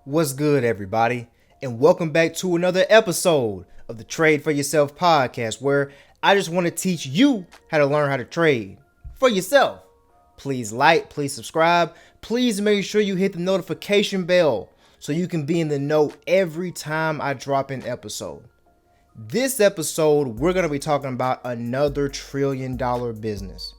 What's good, everybody? And welcome back to another episode of the Trade for Yourself podcast, where I just want to teach you how to learn how to trade for yourself. Please like, please subscribe, please make sure you hit the notification bell so you can be in the know every time I drop an episode. This episode, we're going to be talking about another $1 trillion business.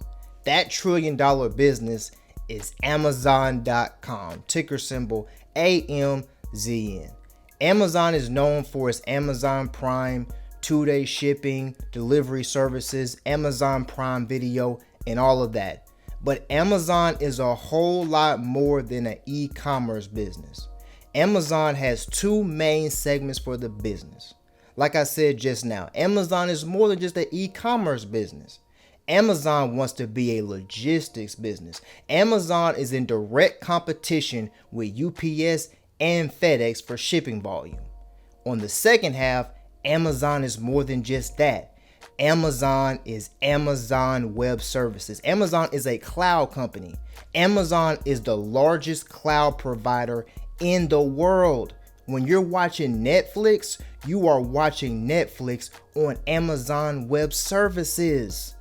That $1 trillion business is Amazon.com, ticker symbol AMZN. Amazon is known for its Amazon Prime, 2-day shipping, delivery services, Amazon Prime Video, and all of that. But Amazon is a whole lot more than an e-commerce business. Amazon has two main segments for the business. Like I said just now, Amazon is more than just an e-commerce business. Amazon wants to be a logistics business. Amazon is in direct competition with UPS and FedEx for shipping volume. On the second half, Amazon is more than just that. Amazon is Amazon Web Services. Amazon is a cloud company. Amazon is the largest cloud provider in the world. When you're watching Netflix, you are watching Netflix on Amazon Web Services.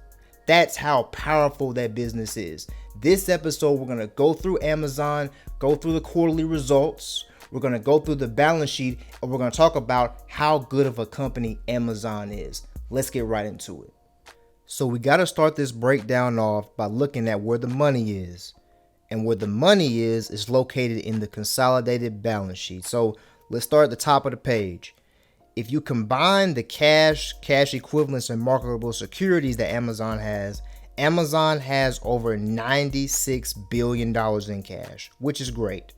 That's how powerful that business is. This episode, we're going to go through Amazon, go through the quarterly results. We're going to go through the balance sheet, and we're going to talk about how good of a company Amazon is. Let's get right into it. So we got to start this breakdown off by looking at where the money is. And where the money is located in the consolidated balance sheet. So let's start at the top of the page. If you combine the cash equivalents, and marketable securities that Amazon has over $96 billion in cash, which is great.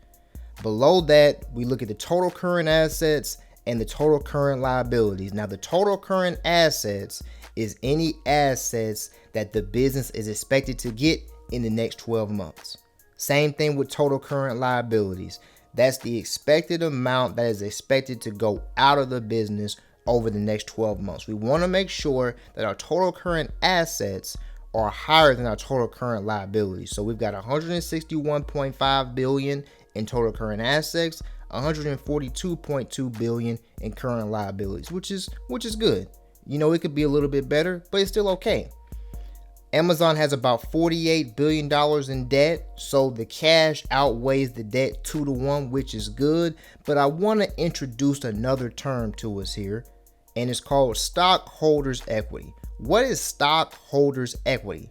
Below that, we look at the total current assets and the total current liabilities. Now, the total current assets is any assets that the business is expected to get in the next 12 months. Same thing with total current liabilities. That's the expected amount that is expected to go out of the business over the next 12 months. We want to make sure that our total current assets are higher than our total current liabilities. So we've got $161.5 billion in total current assets, $142.2 billion in current liabilities, which is good. You know, it could be a little bit better, but it's still okay. Amazon has about $48 billion in debt, so the cash outweighs the debt 2-to-1, which is good. But I want to introduce another term to us here, and it's called stockholders' equity. What is stockholders' equity?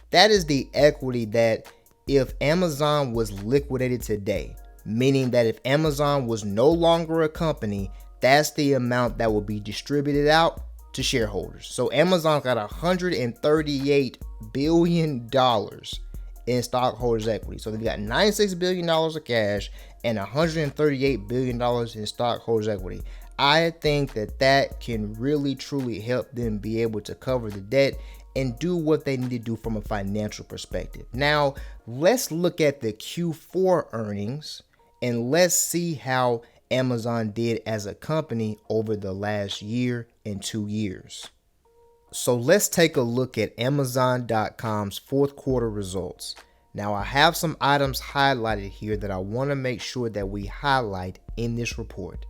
That is the equity that if Amazon was liquidated today, meaning that if Amazon was no longer a company, that's the amount that will be distributed out to shareholders. So Amazon got $138 billion in stockholders' equity. So they've got $96 billion of cash and $138 billion in stockholders' equity. I think that can really truly help them be able to cover the debt and do what they need to do from a financial perspective. Now, let's look at the Q4 earnings and let's see how Amazon did as a company over the last year and 2 years. So let's take a look at Amazon.com's fourth quarter results. Now, I have some items highlighted here that I want to make sure that we highlight in this report.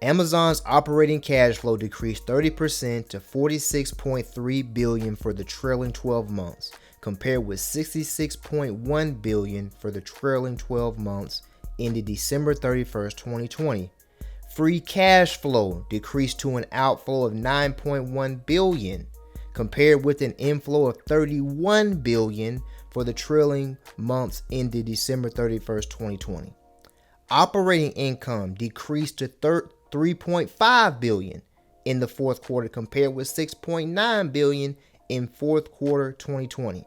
Amazon's operating cash flow decreased 30% to $46.3 billion for the trailing 12 months, compared with $66.1 billion for the trailing 12 months ended December 31st, 2020. Free cash flow decreased to an outflow of $9.1 billion, compared with an inflow of $31 billion for the trailing months ended December 31st, 2020. Operating income decreased to $3.5 billion in the fourth quarter, compared with $6.9 billion in fourth quarter 2020.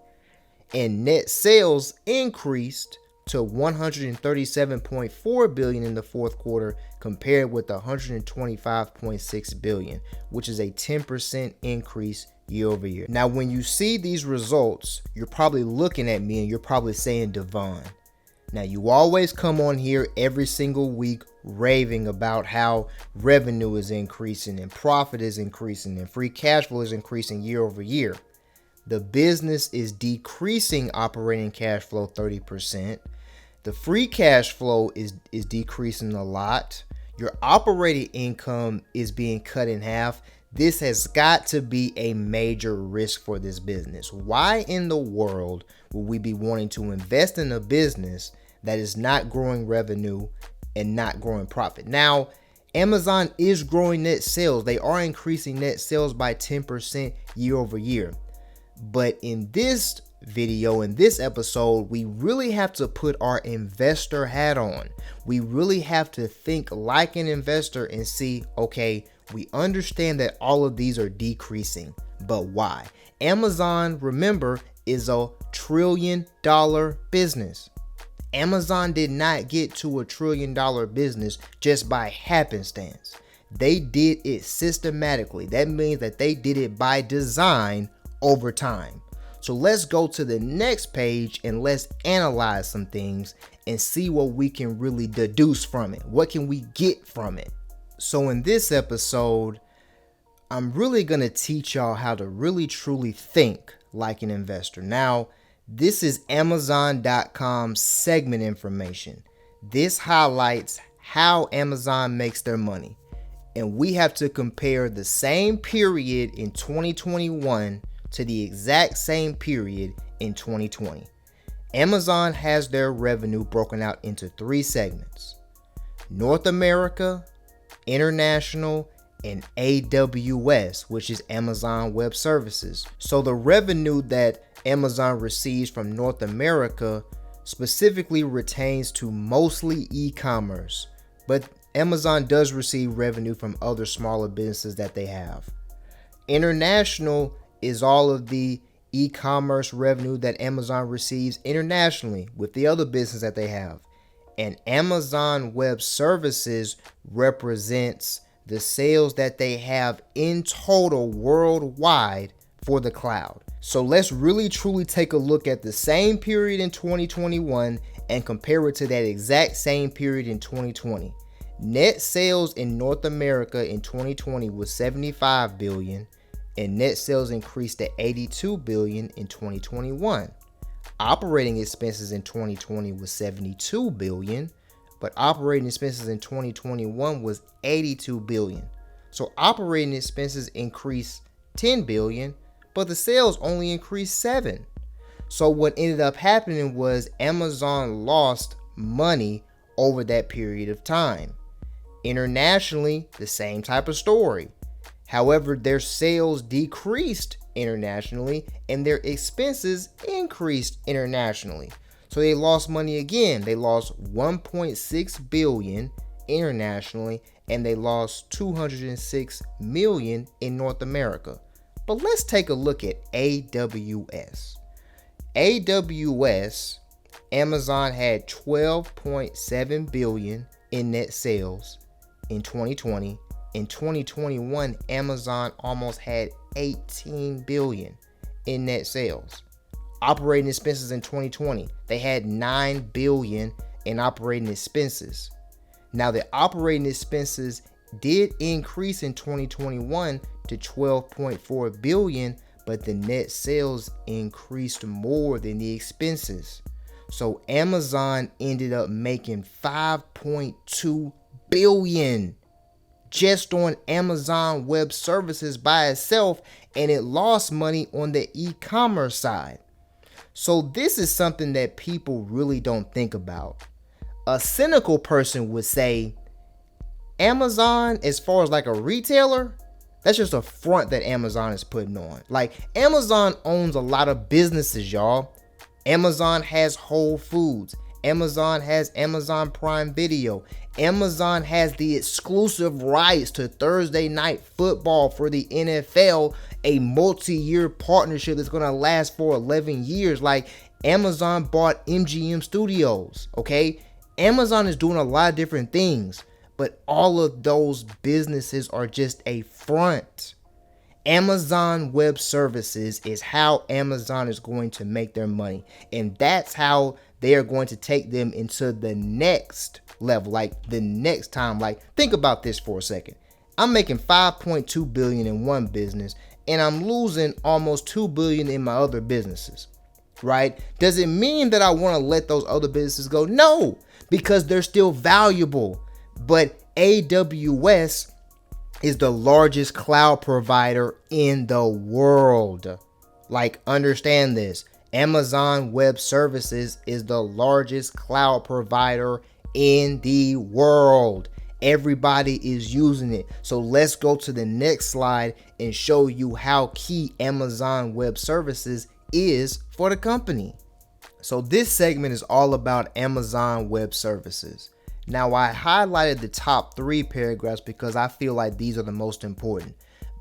And net sales increased to $137.4 billion in the fourth quarter, compared with $125.6 billion, which is a 10% increase year over year. Now, when you see these results, you're probably looking at me and you're probably saying, Devon, now you always come on here every single week raving about how revenue is increasing and profit is increasing and free cash flow is increasing year over year. The business is decreasing operating cash flow 30%. The free cash flow is decreasing a lot. Your operating income is being cut in half. This has got to be a major risk for this business. Why in the world would we be wanting to invest in a business that is not growing revenue and not growing profit? Now, Amazon is growing net sales. They are increasing net sales by 10% year over year. But in this video, in this episode, we really have to put our investor hat on. We really have to think like an investor and see, okay, we understand that all of these are decreasing, but why? Amazon, remember, is a $1 trillion business. Amazon did not get to a $1 trillion business just by happenstance. They did it systematically. That means that they did it by design over time. So let's go to the next page and let's analyze some things and see what we can really deduce from it. What can we get from it? So in this episode, I'm really going to teach y'all how to really truly think like an investor. Now, this is Amazon.com segment information. This highlights how Amazon makes their money. And we have to compare the same period in 2021 to the exact same period in 2020. Amazon has their revenue broken out into 3 segments: North America, International, and AWS, which is Amazon Web Services. So the revenue that Amazon receives from North America specifically retains to mostly e-commerce, but Amazon does receive revenue from other smaller businesses that they have. International is all of the e-commerce revenue that Amazon receives internationally with the other business that they have. And Amazon Web Services represents the sales that they have in total worldwide for the cloud. So let's really truly take a look at the same period in 2021 and compare it to that exact same period in 2020. Net sales in North America in 2020 was $75 billion, and net sales increased to $82 billion in 2021. Operating expenses in 2020 was $72 billion, but operating expenses in 2021 was $82 billion. So operating expenses increased $10 billion, but the sales only increased $7 billion. So what ended up happening was Amazon lost money over that period of time. Internationally, the same type of story. However, their sales decreased internationally and their expenses increased internationally. So they lost money again. They lost $1.6 billion internationally and they lost $206 million in North America. But let's take a look at AWS. AWS, Amazon had $12.7 billion in net sales in 2020. In 2021, Amazon almost had $18 billion in net sales. Operating expenses in 2020, they had $9 billion in operating expenses. Now, the operating expenses did increase in 2021 to $12.4 billion, but the net sales increased more than the expenses. So Amazon ended up making $5.2 billion just on Amazon Web Services by itself, and it lost money on the e-commerce side. So this is something that people really don't think about. A cynical person would say, Amazon, as far as like a retailer, that's just a front that Amazon is putting on. Like, Amazon owns a lot of businesses, y'all. Amazon has Whole Foods. Amazon has Amazon Prime Video. Amazon has the exclusive rights to Thursday Night Football for the NFL, a multi-year partnership that's going to last for 11 years. Like, Amazon bought MGM Studios, okay? Amazon is doing a lot of different things, but all of those businesses are just a front. Amazon Web Services is how Amazon is going to make their money, and that's how they are going to take them into the next level, like the next time. Like, think about this for a second. I'm making $5.2 billion in one business, and I'm losing almost $2 billion in my other businesses. right? Does it mean that I want to let those other businesses go? No, because they're still valuable. But AWS is the largest cloud provider in the world. Like, understand this. Amazon Web Services is the largest cloud provider in the world. Everybody is using it. So let's go to the next slide and show you how key Amazon Web Services is for the company. So this segment is all about Amazon Web Services. Now, I highlighted the top 3 paragraphs because I feel like these are the most important.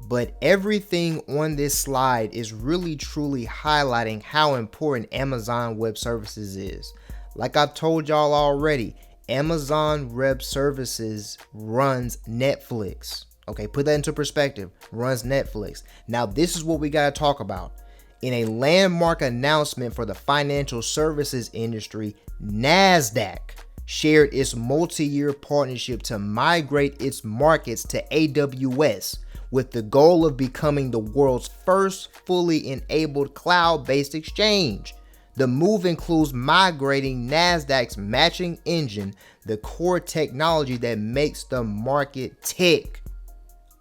But everything on this slide is really truly highlighting how important Amazon Web Services is. Like I've told y'all already, Amazon Web Services runs Netflix. Okay, put that into perspective. Runs Netflix. Now, this is what we got to talk about. In a landmark announcement for the financial services industry, NASDAQ shared its multi-year partnership to migrate its markets to AWS with the goal of becoming the world's first fully enabled cloud-based exchange. The move includes migrating NASDAQ's matching engine, the core technology that makes the market tick.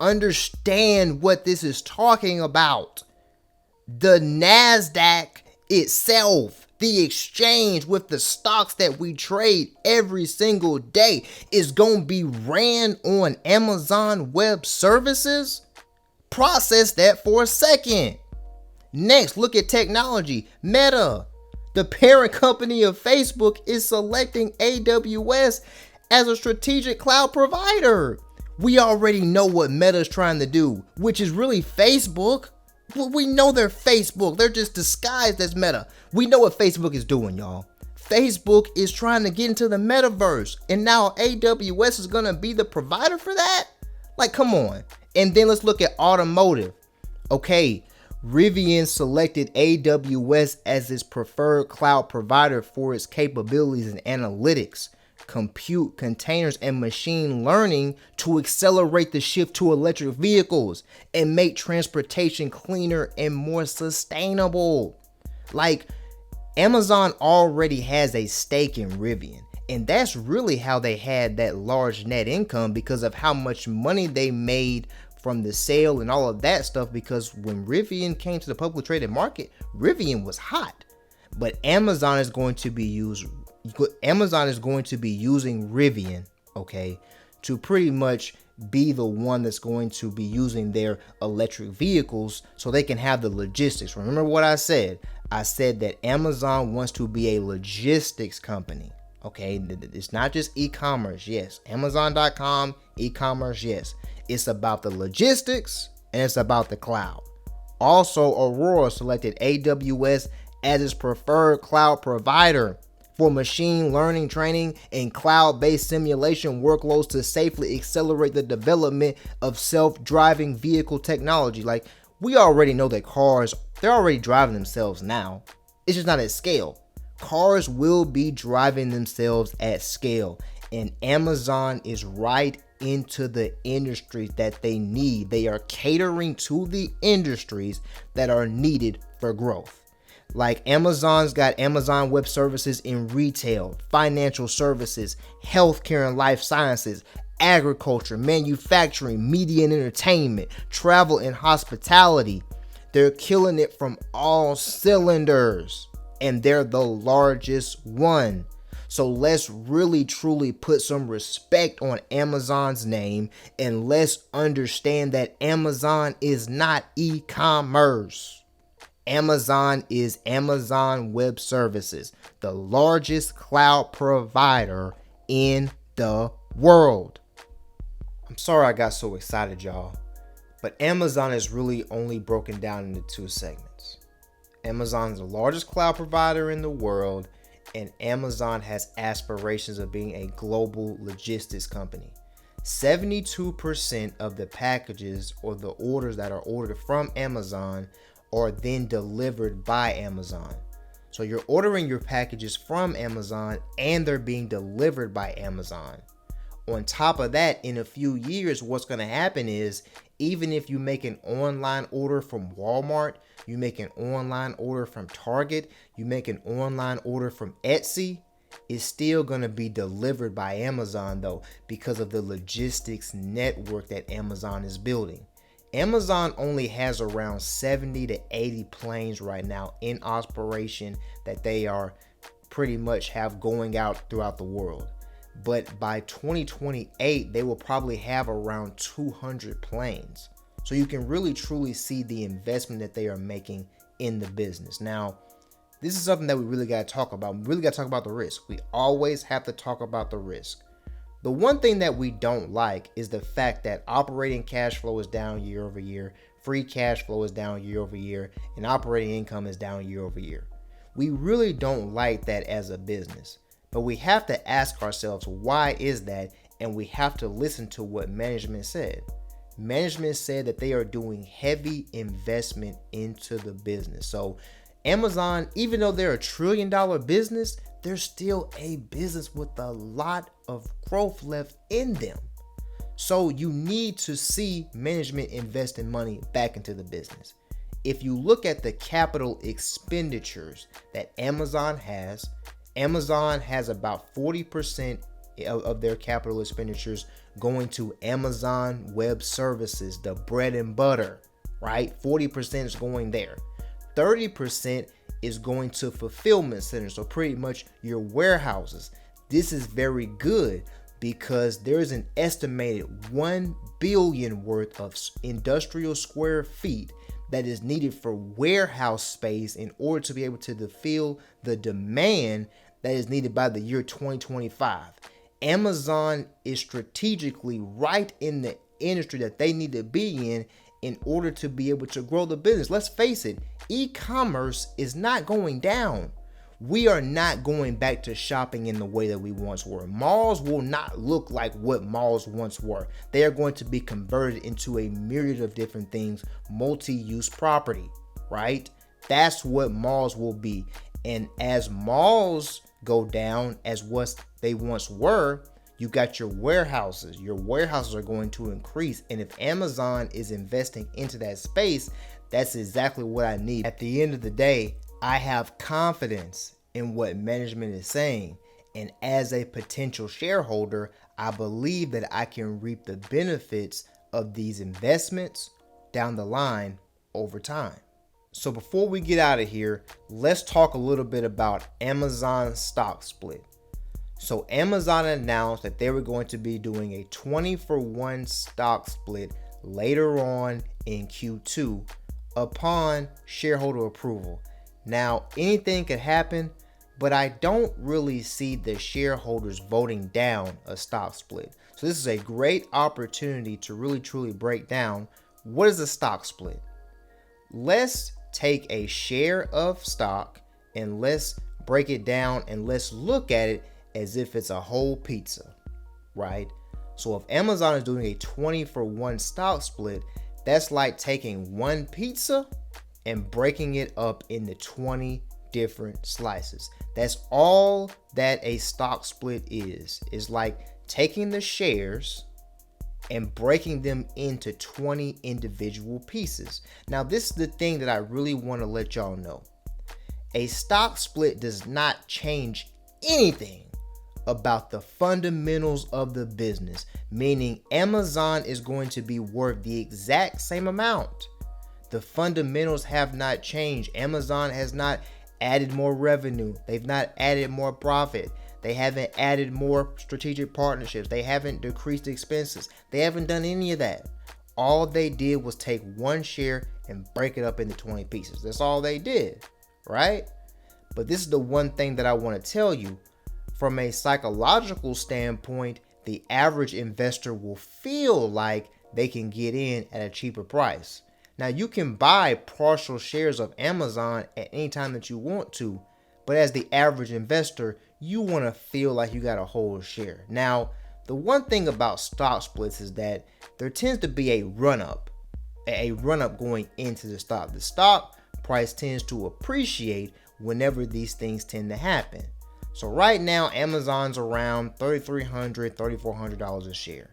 Understand what this is talking about. The NASDAQ itself, the exchange with the stocks that we trade every single day, is going to be ran on Amazon Web Services? Process that for a second. Next, look at technology. Meta, the parent company of Facebook, is selecting AWS as a strategic cloud provider. We already know what Meta is trying to do, which is really Facebook. We know they're Facebook. They're just disguised as Meta. We know what Facebook is doing, y'all. Facebook is trying to get into the metaverse, and now AWS is going to be the provider for that? Like, come on. And then let's look at automotive. Okay, Rivian selected AWS as its preferred cloud provider for its capabilities in analytics, compute, containers, and machine learning to accelerate the shift to electric vehicles and make transportation cleaner and more sustainable. Like, Amazon already has a stake in Rivian, and that's really how they had that large net income, because of how much money they made from the sale and all of that stuff. Because when Rivian came to the publicly traded market, Rivian was hot. But Amazon is going to be using Rivian, okay, to pretty much be the one that's going to be using their electric vehicles so they can have the logistics. Remember what I said? I said that Amazon wants to be a logistics company, okay? It's not just e-commerce, yes. Amazon.com, e-commerce, yes. It's about the logistics and it's about the cloud. Also, Aurora selected AWS as its preferred cloud provider for machine learning training and cloud-based simulation workloads to safely accelerate the development of self-driving vehicle technology. Like, we already know that cars, they're already driving themselves now. It's just not at scale. Cars will be driving themselves at scale, and Amazon is right into the industries that they need. They are catering to the industries that are needed for growth. Like, Amazon's got Amazon Web Services in retail, financial services, healthcare and life sciences, agriculture, manufacturing, media and entertainment, travel and hospitality. They're killing it from all cylinders, and they're the largest one. So let's really truly put some respect on Amazon's name, and let's understand that Amazon is not e-commerce. Amazon is Amazon Web Services, the largest cloud provider in the world. I'm sorry I got so excited, y'all, but Amazon is really only broken down into 2 segments. Amazon is the largest cloud provider in the world, and Amazon has aspirations of being a global logistics company. 72% of the packages or the orders that are ordered from Amazon are then delivered by Amazon. So you're ordering your packages from Amazon and they're being delivered by Amazon. On top of that, in a few years, what's going to happen is, even if you make an online order from Walmart, you make an online order from Target, you make an online order from Etsy, it's still going to be delivered by Amazon though, because of the logistics network that Amazon is building. Amazon only has around 70 to 80 planes right now in operation that they are pretty much have going out throughout the world. But by 2028, they will probably have around 200 planes. So you can really truly see the investment that they are making in the business. Now, this is something that we really got to talk about. We really got to talk about the risk. We always have to talk about the risk. The one thing that we don't like is the fact that operating cash flow is down year over year, free cash flow is down year over year, and operating income is down year over year. We really don't like that as a business. But we have to ask ourselves, why is that? And we have to listen to what management said. Management said that they are doing heavy investment into the business. So Amazon, even though they're $1 trillion business, they're still a business with a lot of growth left in them. So you need to see management investing money back into the business. If you look at the capital expenditures that Amazon has about 40% of their capital expenditures going to Amazon Web Services, the bread and butter, right? 40% is going there. 30% is going to fulfillment centers, so pretty much your warehouses. This is very good because there is an estimated 1 billion worth of industrial square feet that is needed for warehouse space in order to be able to fulfill the demand that is needed by the year 2025. Amazon is strategically right in the industry that they need to be in order to be able to grow the business. Let's face it, e-commerce is not going down. We are not going back to shopping in the way that we once were. Malls will not look like what malls once were. They are going to be converted into a myriad of different things, multi-use property, right? That's what malls will be. And as malls go down as what they once were, you got your warehouses. Your warehouses are going to increase. And if Amazon is investing into that space, that's exactly what I need. At the end of the day, I have confidence in what management is saying. And as a potential shareholder, I believe that I can reap the benefits of these investments down the line over time. So before we get out of here, let's talk a little bit about Amazon stock split. So Amazon announced that they were going to be doing a 20-for-1 stock split later on in Q2 upon shareholder approval. Now, anything could happen, but I don't really see the shareholders voting down a stock split. So this is a great opportunity to really truly break down what is a stock split. Let's take a share of stock and let's break it down and let's look at it as if it's a whole pizza, right? So if Amazon is doing a 20-for-1 stock split, that's like taking one pizza and breaking it up into 20 different slices. That's all that a stock split is. It's like taking the shares and breaking them into 20 individual pieces. Now, this is the thing that I really want to let y'all know. A stock split does not change anything about the fundamentals of the business, meaning Amazon is going to be worth the exact same amount. The fundamentals have not changed. Amazon has not added more revenue. They've not added more profit. They haven't added more strategic partnerships. They haven't decreased expenses. They haven't done any of that. All they did was take one share and break it up into 20 pieces. That's all they did, right? But this is the one thing that I want to tell you. From a psychological standpoint, the average investor will feel like they can get in at a cheaper price. Now, you can buy partial shares of Amazon at any time that you want to, but as the average investor, you want to feel like you got a whole share. Now, the one thing about stock splits is that there tends to be a run-up going into the stock. The stock price tends to appreciate whenever these things tend to happen. So right now, Amazon's around $3,300, $3,400 a share.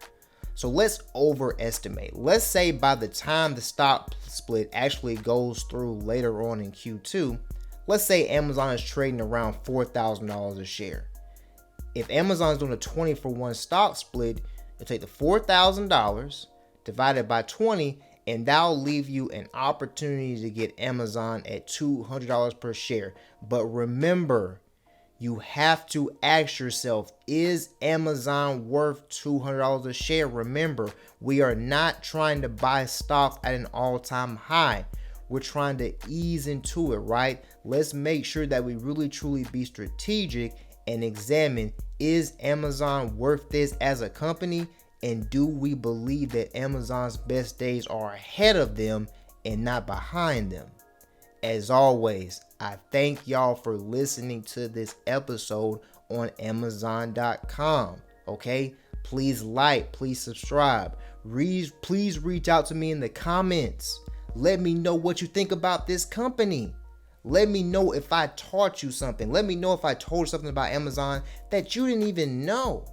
So let's overestimate. Let's say by the time the stock split actually goes through later on in Q2, let's say Amazon is trading around $4,000 a share. If Amazon's doing a 20-for-1 stock split, you take the $4,000 divided by 20, and that'll leave you an opportunity to get Amazon at $200 per share. But remember, you have to ask yourself, is Amazon worth $200 a share? Remember, we are not trying to buy stock at an all-time high. We're trying to ease into it, right? Let's make sure that we really truly be strategic and examine, is Amazon worth this as a company? And do we believe that Amazon's best days are ahead of them and not behind them? As always, I thank y'all for listening to this episode on Amazon.com. Okay? Please like, please subscribe. Please reach out to me in the comments. Let me know what you think about this company. Let me know if I taught you something. Let me know if I told you something about Amazon that you didn't even know.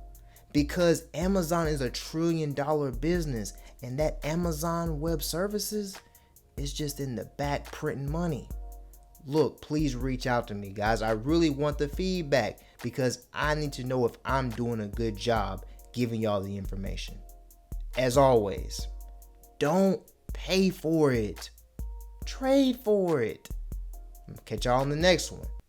Because Amazon is $1 trillion business, and that Amazon Web Services is just in the back printing money. Look, please reach out to me, guys. I really want the feedback because I need to know if I'm doing a good job giving y'all the information. As always, don't pay for it. Trade for it. Catch y'all on the next one.